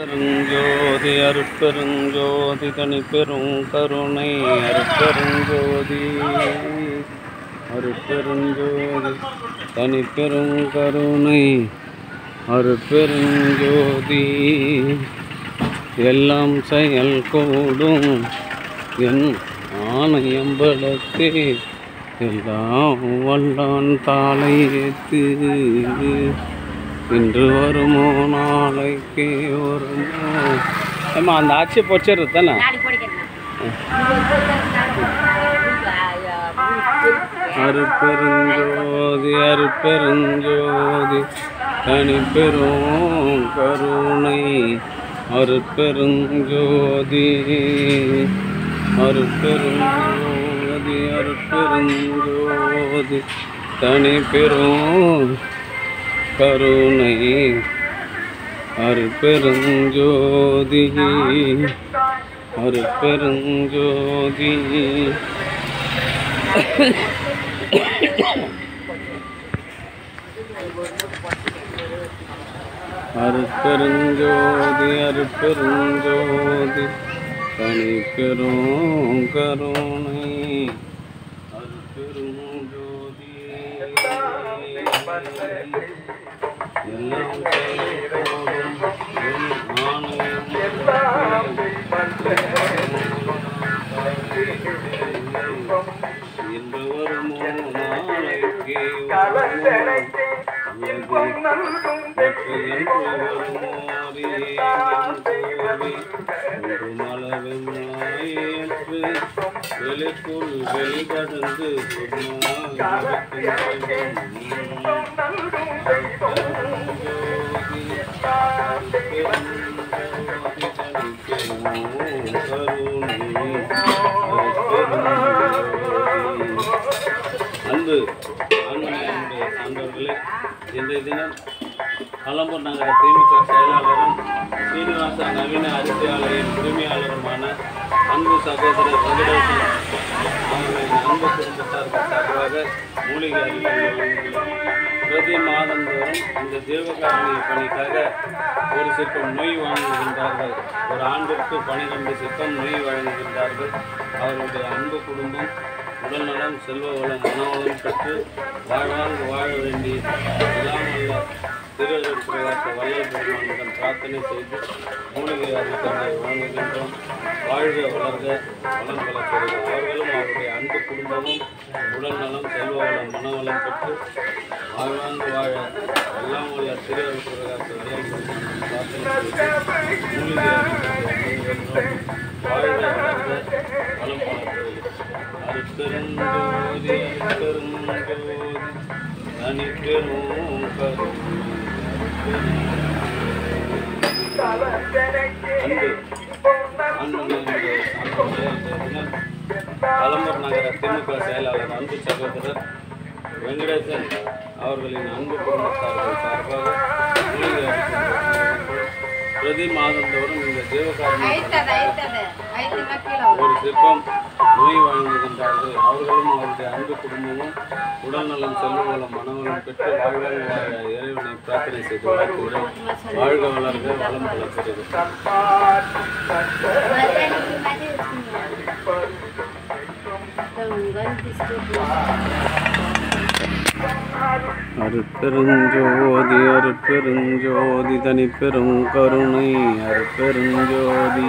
பெருஞ்சோதி அருட்பெருஞ்சோதி தனிப்பெரும் கருணை அருட்பெருஞ்சோதி அருட்பெருஞ்சோதி தனிப்பெரும் கருணை அருட்பெருஞ்சோதி எல்லாம் செயல் கூடும் என் ஆணையம்பலத்தே எல்லாம் வல்லான் தாளை ஏத்து இன்று வருமோ நாளைக்கு வருமோ ஏம்மா அந்த ஆட்சியை பொச்சிடுறது தானே அருட்பெருஞ்சோதி அருட்பெருஞ்சோதி தனிப்பெரும் கருணை அருட்பெருஞ்சோதி அருட்பெருஞ்சோதி அருட்பெருஞ்சோதி தனிப்பெரும் கருணை அருட்பெருஞ்சோதி அருட்பெருஞ்சோதி அருட்பெருஞ்சோதி அருட்பெருஞ்சோதி தனிப்பெரும் கருணை அருட்பெருஞ்சோதி எல்லாம் இன்று வருமோ நாளைக்கு வெளிக்குள் வெளிக்கடந்து அன்பு ஆண்மணியினுடைய சான்றோர்களே, இன்றைய தினம் கலம்பூர் நகர திமுக செயலாளரும் சீனிவாச நவீன அரிசி ஆலையின் உரிமையாளருமான அன்பு சகோதரர் வெங்கடேசன் அவர்களின் அன்பு குடும்பத்தாருக்கு சார்பாக மூலிகை அறிவியல் பிரதி மாதந்தோறும் இந்த ஜீவகாரணி பணிக்காக ஒரு சிற்பம் நொய் வழங்குகின்றார்கள். ஒரு ஆண்டிற்கு 12 சிற்பம் நொய் வழங்குகின்றார்கள். அவருடைய அன்பு குடும்பம் உடல்நலம் செல்வ வளம் மனவளம் பெற்று வாழ்வாங்கு வாழ வேண்டி இல்லாமல்ல திருவள்ளுவர் பிரகாச வல்லல் பெருமானிடம் பிரார்த்தனை செய்து மூலிகை அறிவித்தலை வழங்குகின்றோம். வாழ்க வளர்க வளம் பல பெறுக. அவர்களும் அவருடைய அன்பு குடும்பமும் உடல் நலம் செல்வ வளம் மனவளம் பெற்று வாழ்வாங்கு வாழ எல்லாம் உள்ள திருவள்ளுவர் பிரகாச வல்லல் பெருமானிடம் பிரார்த்தனை செய்து மூலிகை அறிவித்தலை வழங்குகின்றோம். வாழ்க வளர்க வளம் பல பெறுக. அருட்பெருஞ்சோதி அருட்பெருஞ்சோதி தனிப்பெரும் கலம்பூர் நகர திமுக செயலாளர் அன்பு சகோதரர் வெங்கடேசன் அவர்களின் அன்பு குடும்பத்தார்கள் சார்பாக பிரதி மாதந்தோறும் இந்த ஜீவகாரணி ஒரு சிற்பம் நோய் வழங்குகின்றார்கள். அவர்களும் அவருடைய அன்பு குடும்பமும் உடல்நலம் செல்வ வளம் மனவளம் பெற்று வாழ்வாக வாழ இறைவனை பிரார்த்தனை செய்து வாழ்த்துகிறோம். வாழ்க வளர்க வளம் பல பெறுக. அருட்பெருஞ்சோதி அருட்பெருஞ்சோதி தனிப்பெரும் கருணை அருட்பெருஞ்சோதி